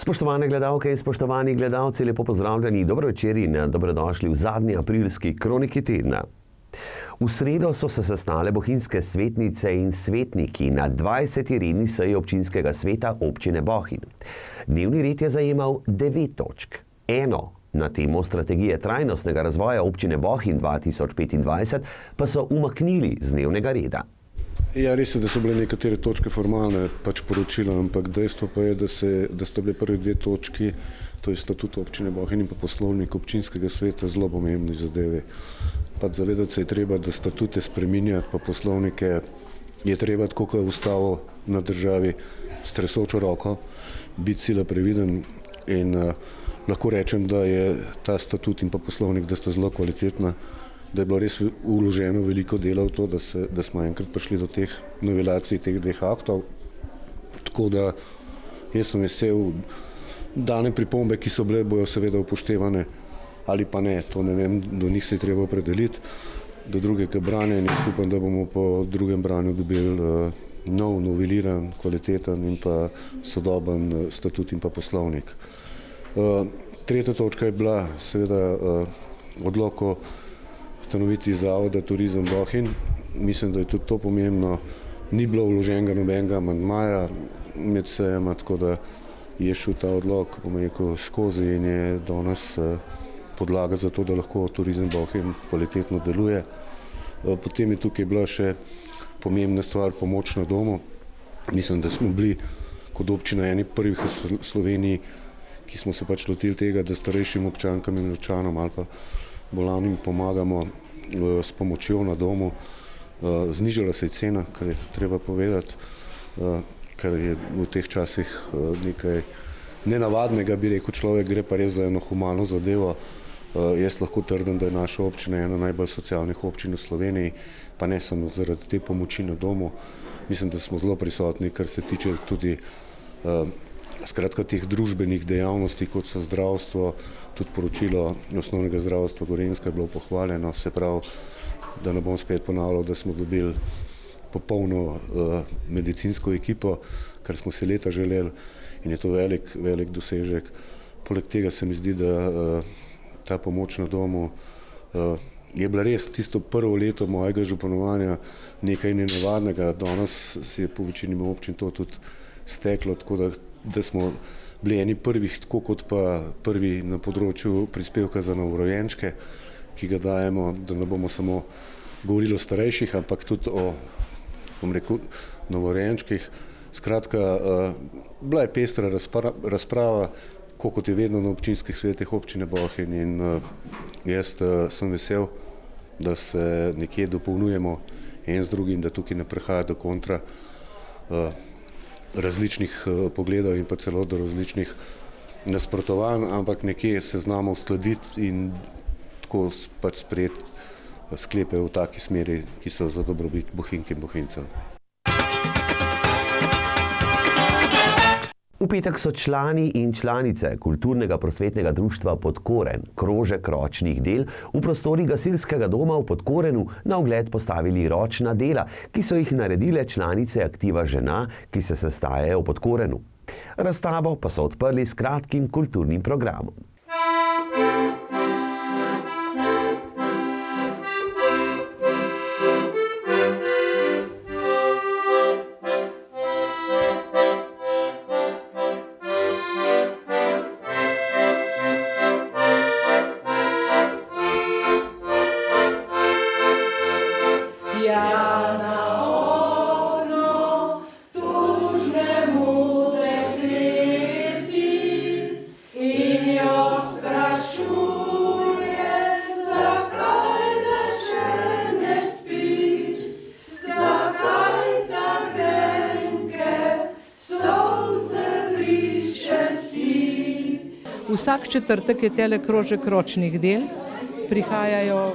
Spoštovane gledalke in spoštovani gledalci, lepo pozdravljeni, dobro večer in dobrodošli v zadnji aprilski kroniki tedna. V sredo so se sestale bohinjske svetnice in svetniki na 20. redni seji občinskega sveta občine Bohinj. Dnevni red je zajemal 9 točk. Eno na temo strategije trajnostnega razvoja občine Bohinj 2025 pa so umaknili z dnevnega reda. Ja, res je, da so bile nekatere točke formalne poročila, ampak dejstvo pa je, da sta bile prvi 2 točki, to je statut občine Bohinj in pa poslovnik občinskega sveta, zelo pomembni zadevi. Zavedati se je treba, da statute spreminjati, pa poslovnike je treba, tako kot je ustavo na državi, s tresočo roko, biti sila previden in lahko rečem, da je ta statut in pa poslovnik, da sta zelo kvalitetna, da je bilo res vloženo veliko dela v to, da smo enkrat prišli do teh novelacij teh 2 aktov. Tako da jaz sem vesel, dane pripombe, ki so bile, bojo seveda upoštevane ali pa ne, to ne vem, do njih se je treba opredeliti, do drugega branja in jaz upam, da bomo po drugem branju dobili noveliran, kvaliteten in pa sodoben statut in pa poslovnik. Tretja točka je bila seveda odlok o ustanovitvi zavoda Turizem Bohinj. Mislim, da je tudi to pomembno. Ni bilo vloženega nobenega amandmaja med sejama, tako da je šel ta odlok, bomo rekel, skozi in je danes podlaga za to, da lahko Turizem Bohinj kvalitetno deluje. Potem je tukaj bila še pomembna stvar, pomoč na domu. Mislim, da smo bili kot občina eni prvih v Sloveniji, ki smo se lotili tega, da starejšim občankam in občanom ali pa bolnim pomagamo s pomočjo na domu. Znižala se je cena, kar je treba povedati, kar je v teh časih nekaj nenavadnega, bi rekel človek, gre pa res za eno humano zadevo. Jaz lahko trdim, da je naša občina ena najbolj socialnih občin v Sloveniji, pa ne samo zaradi te pomoči na domu. Mislim, da smo zelo prisotni, kar se tiče tudi skratka teh družbenih dejavnosti, kot so zdravstvo, tudi poročilo osnovnega zdravstva Gorenjska je bilo pohvaljeno, se pravi, da ne bom spet ponavljal, da smo dobili popolno medicinsko ekipo, kar smo si leta želeli in je to velik dosežek. Poleg tega se mi zdi, da ta pomoč na domu je bila res tisto prvo leto mojega županovanja nekaj nenavadnega. Danes se je po večini občin to tudi steklo, tako da smo bili eni prvih, tako kot pa prvi na področju prispevka za novorojenčke, ki ga dajemo, da ne bomo samo govorili o starejših, ampak tudi o, bom rekel, novorojenčkih. Skratka, bila je pestra razprava, kot je vedno na občinskih svetih občine Bohinj in jaz sem vesel, da se nekje dopolnjujemo en z drugim, da tukaj ne prihaja do kontra različnih pogledov in pa celo do različnih nasprotovanj, ampak nekje se znamo uskladiti in tako sprejeti sklepe v taki smeri, ki so za dobrobit Bohinjk in Bohinjcev. V petek so člani in članice kulturnega prosvetnega društva Podkoren krožek ročnih del v prostorih gasilskega doma v Podkorenu na ogled postavili ročna dela, ki so jih naredile članice aktiva žena, ki se sestajajo v Podkorenu. Razstavo pa so odprli s kratkim kulturnim programom. Vsak četrtek je tele krožek ročnih del, prihajajo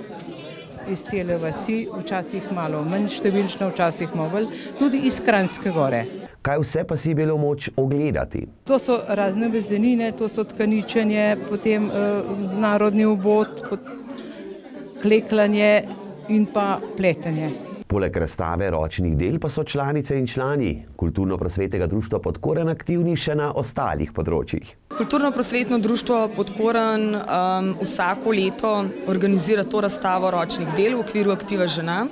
iz cele vasi, včasih malo manj številčno, včasih malo bolj, tudi iz Kranjske Gore. Kaj vse pa si bilo moč ogledati? To so razne vezenine, to so tkaničenje, potem narodni obod, klekljanje in pa pletenje. Poleg razstave ročnih del pa so članice in člani Kulturno-prosvetnega društva Podkoren aktivni še na ostalih področjih. Kulturno-prosvetno društvo Podkoren vsako leto organizira to razstavo ročnih del v okviru Aktiva žena.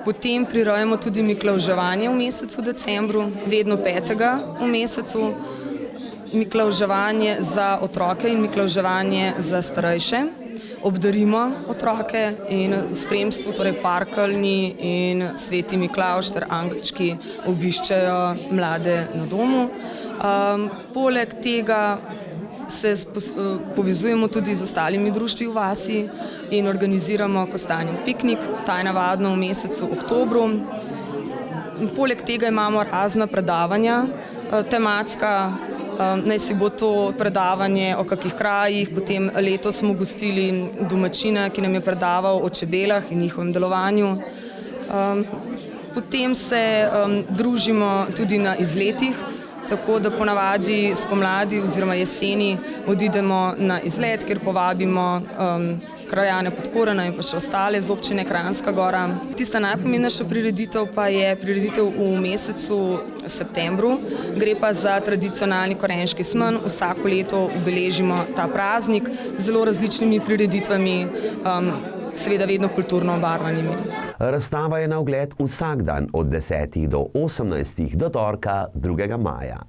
Potem prirejamo tudi miklavževanje v mesecu decembru, vedno 5. v mesecu. Miklavževanje za otroke in miklavževanje za starejše. Obdarimo otroke in v spremstvu, torej parkeljni in sveti Miklavž ter angelčki obiščejo mlade na domu. Poleg tega se povezujemo tudi z ostalimi društvi v vasi in organiziramo kostanjev piknik, ta je navadno v mesecu oktobru. Poleg tega imamo razna predavanja, tematska, naj si bo to predavanje o kakih krajih, potem letos smo gostili domačina, ki nam je predaval o čebelah in njihovem delovanju. Potem se družimo tudi na izletih, tako da ponavadi spomladi oziroma jeseni odidemo na izlet, kjer povabimo krajane Podkorena in pa še ostale z občine Kranjska Gora. Tista najpomembnejša prireditev pa je prireditev v mesecu septembru. Gre pa za tradicionalni korenški smen. Vsako leto obeležimo ta praznik z zelo različnimi prireditvami, seveda vedno kulturno obarvanimi. Razstava je na ogled vsak dan od 10. do 18. do torka 2. maja.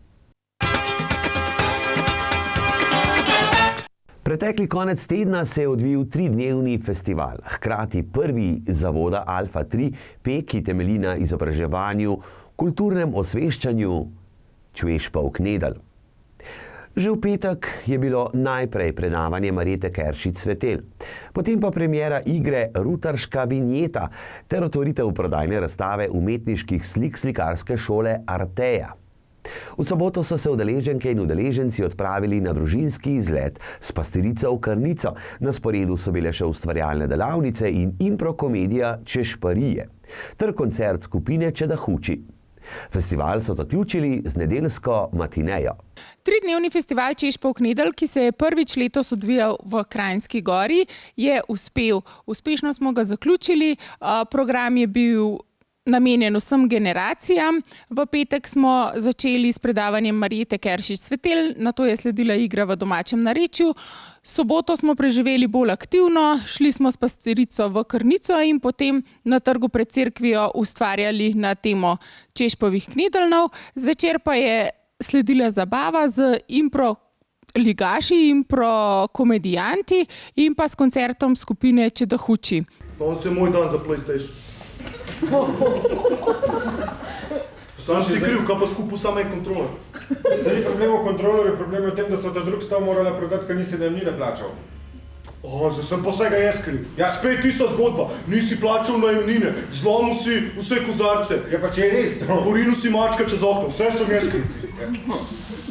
Pretekli konec tedna se je odvil 3-dnevni festival, hkrati prvi zavoda Alfa 3P, ki temelji na izobraževanju, kulturnem osveščanju Čveš pa v Knedel. Že v petek je bilo najprej predavanje Marjete Keršič-Svetelj, potem pa premiera igre Rutarška vinjeta ter otvoritev prodajne razstave umetniških slik slikarske šole Arteja. V soboto so se udeleženke in udeleženci odpravili na družinski izlet s pastirico v Krnico. Na sporedu so bile še ustvarjalne delavnice in improkomedija Češparije ter koncert skupine Čedahuči. Festival so zaključili z nedeljsko matinejo. 3-dnevni festival Češ pa v Knedel, ki se je prvič letos odvijal v Kranjski Gori, je uspel. Uspešno smo ga zaključili, program je bil namenjen vsem generacijam. V petek smo začeli s predavanjem Marjete Keršič-Svetelj, nato je sledila igra v domačem narečju. Soboto smo preživeli bolj aktivno, šli smo s pastirico v Krnico in potem na trgu pred cerkvijo ustvarjali na temo Češpovih knedeljnov. Zvečer pa je sledila zabava z ligaši, komedijanti in pa s koncertom skupine Čedahuči. Danes je moj dan za PlayStation. Sam si kriv, kaj pa skupaj sam en kontroler. Zdaj ni problem v kontrolerju, problem je v tem, da so ta drug stav morala prodati, ker nisi najemnine plačal. Zdaj sem pa vsega jaz kriv. Spet ista zgodba, nisi plačal najemnine, zlomil si vse kozarce. Ja pa če je res to. Porinil si mačka čez okno, vse sem jaz kriv.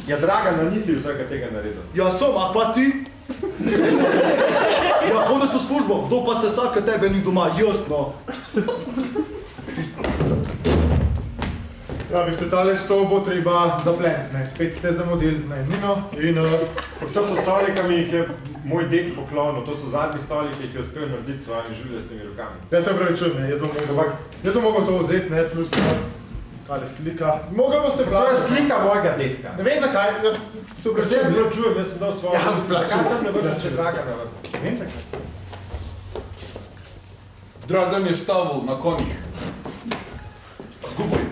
Ja Dragana, nisi vsega tega naredil. Ja sem, a pa ti? Ja hodiš v službo, kdo pa se vsake tebe ni doma, jaz no. Ja, veste, tale stol bo treba zapleniti, ne. Spet ste zamudili z najemnino in... To so stoli, ki mi jih je moj ded poklonil, to so zadnji stoli, ki jih je uspel narediti s svojimi žuljastnimi rokami. Ja se opravičujem, ne, jaz bom mogel to vzeti, ne, plus tale slika. Mogel boste plačati. To je slika mojega dedka. Ne vem zakaj, se opravičujem. Jaz zbračujem, jaz sem dal svojo. Ja, zakaj sem ne vršil, če Dragana vršil? Ne vem zakaj. Dragan je stavil na konjih. Skupaj.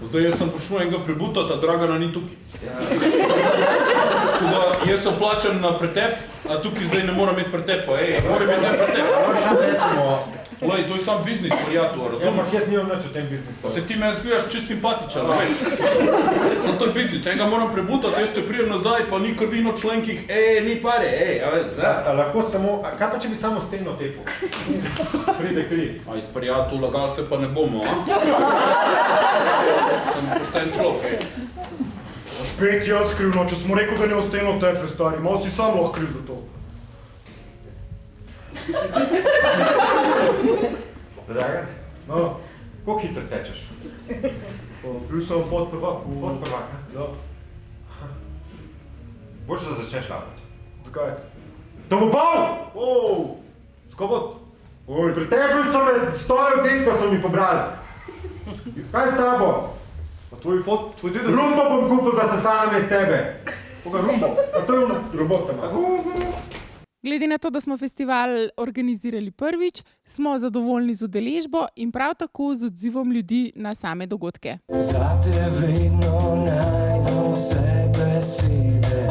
Zdaj jaz sem prišel enega prebutati, a Dragana ni tukaj. Tako da jaz sem plačan na pretep, a tukaj zdaj ne moram imeti pretepa. Moram imeti en pretep. Sam rečemo. Lej, to je sam biznis, prijatelj, razumeš? Ja, ampak jaz nimam nič o tem biznisu. Se ti meni zgledaš čist simpatičan, veš? Sam to je biznis, enega moram prebutati, jaz če prijem nazaj, pa ni krvi na členkih, ni pare, a veš, ne? Lahko samo, kaj pa če bi samo steno tepil? Pride kri. Aj, prijatelj, lagal se pa ne bomo, a? Sem pošten človek, Spet jaz kriv, no, če smo rekel, da ne osteno tefe, stari, malo si sam lahko kriv za to. Dragan? No. Koliko hitro tečeš? Bil sem podprvak. Podprvak, ne? Ja. Boljše, da začneš lapati. Zakaj? To bo bal! Skobot? Oj, pretepli so me, stojo detka so mi pobrali. Kaj s tabo? Pa tvoj dede... Rumbo bom kupil, da se sanam iz tebe. Koga rumbo? Pa to je ono robota ima. Glede na to, da smo festival organizirali prvič, smo zadovoljni z udeležbo in prav tako z odzivom ljudi na same dogodke. Zate vedno najdem vse besede,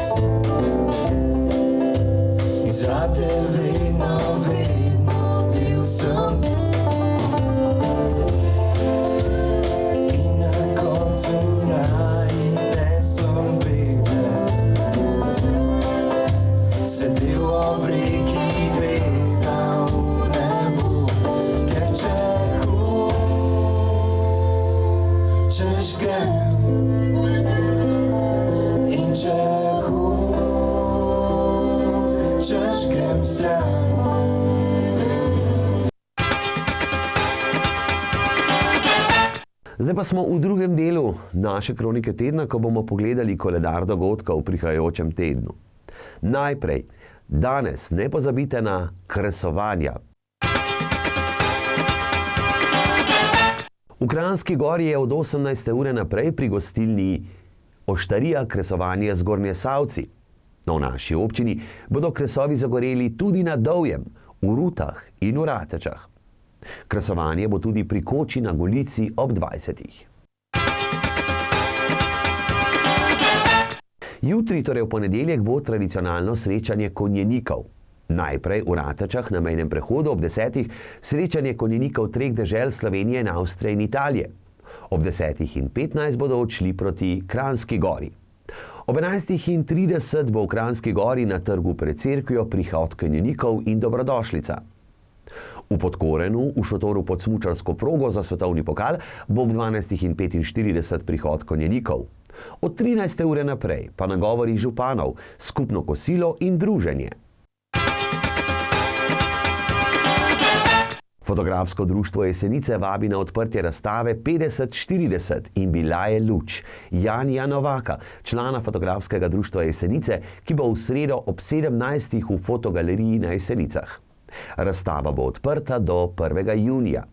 zate vedno bil sem. In na koncu najnesem bede, sedel ob reki, gledal v nebo, ker češ grem in češ grem stran. Zdaj pa smo v drugem delu naše kronike tedna, ko bomo pogledali koledar dogodkov v prihajajočem tednu. Najprej, danes ne pozabite na kresovanja. V Kranjski Gori je od 18. ure naprej pri gostilni Oštarija kresovanje Zgornje Savci. No, v naši občini bodo kresovi zagoreli tudi na Dovjem, v Rutah in v Ratečah. Kresovanje bo tudi pri Koči na Golici ob 20. Jutri, torej v ponedeljek, bo tradicionalno srečanje konjenikov. Najprej v Ratečah na mejnem prehodu ob 10. srečanje konjenikov treh dežel Slovenije, Avstrije in Italije. Ob 10:15 bodo odšli proti Kranjski Gori. Ob 11:30 bo v Kranjski Gori na trgu pred cerkvijo prihod konjenikov in dobrodošlica. V Podkorenu, v šotoru pod smučarsko progo za svetovni pokal, bo ob 12:45 prihod konjenikov. Od 13. ure naprej pa nagovori županov, skupno kosilo in druženje. Fotografsko društvo Jesenice vabi na odprtje razstave 50-40 in bila je luč Janija Novaka, člana fotografskega društva Jesenice, ki bo v sredo ob 17. v fotogaleriji na Jesenicah. Razstava bo odprta do 1. junija.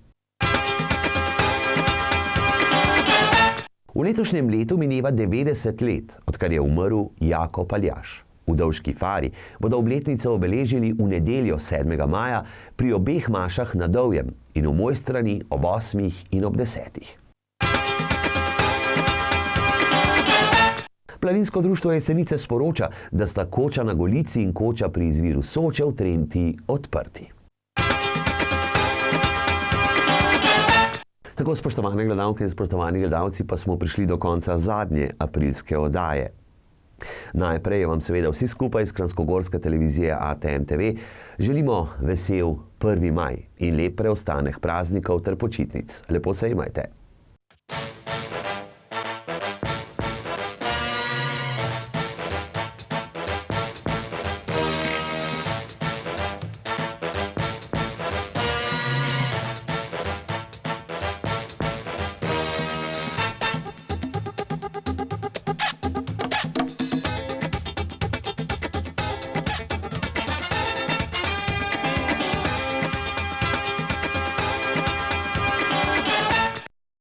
V letošnjem letu mineva 90 let, odkar je umrl Jako Paljaš. V Dovški Fari bodo obletnico obeležili v nedeljo 7. maja pri obeh mašah na Dovjem in v Mojstrani ob 8. in ob 10. Planinsko društvo Jesenice sporoča, da sta Koča na Golici in Koča pri izviru Soče v Trenti odprti. Tako, spoštovane gledalke in spoštovani gledalci, pa smo prišli do konca zadnje aprilske oddaje. Najprej vam seveda vsi skupaj iz kranjskogorske televizije ATM TV želimo vesel 1. maj in lep preostanek praznikov ter počitnic. Lepo se imajte.